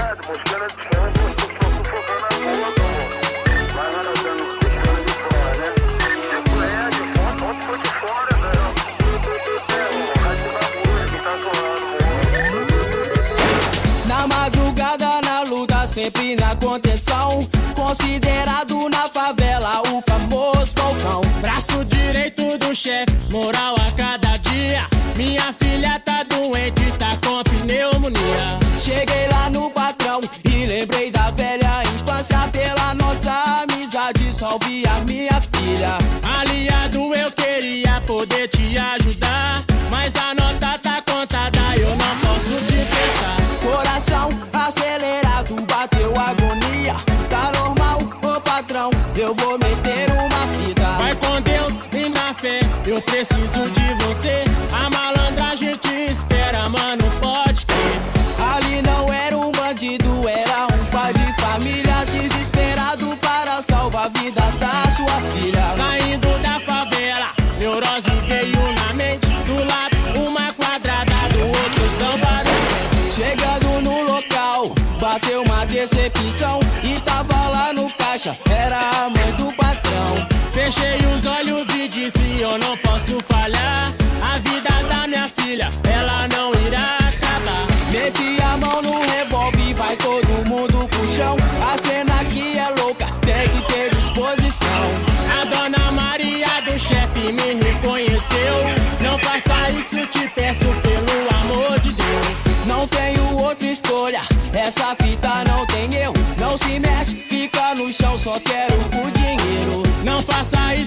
ligado? Moscando de fora, tô sufocando a boca, mano. Vai anotando os caras de fora, né? Tipo, ontem foi de fora, velho. O resto da música que tá zoando, Na madrugada, na luta, sempre na contenção. Considerado na favela o famoso Falcão. Braço direito do chefe, moral a cada dia. Minha filha tá doente, tá com pneumonia. Cheguei lá no patrão e lembrei da velha infância. Pela nossa amizade, salve a minha filha. Aliado, eu queria poder te ajudar, mas a nota tá contada, eu não posso dispensar. Coração acelerado, bateu agonia. Tá normal, ô patrão, eu vou meter uma fita. Vai com Deus e na fé, eu preciso de você. A malandragem te espera, mano, pode crer. Ali não era um bandido, era um pai de família, desesperado para salvar a vida da sua filha. Saindo da favela, neurose veio na mente. Do lado uma quadrada, do outro são vários. Chegando no local, bateu uma decepção e tava lá no caixa, era a mãe do patrão. Fechei os olhos e disse, eu não posso falhar. A vida da minha filha, ela não irá acabar. Meti a mão no revólver, vai todo mundo pro chão. A cena aqui é louca, tem que ter disposição. A dona Maria do chefe me reconheceu. Não faça isso, te peço pelo amor de Deus. Não tenho outra escolha, essa fita não tem erro. Não se mexe, fica no chão, só quero o dinheiro. Não faça isso.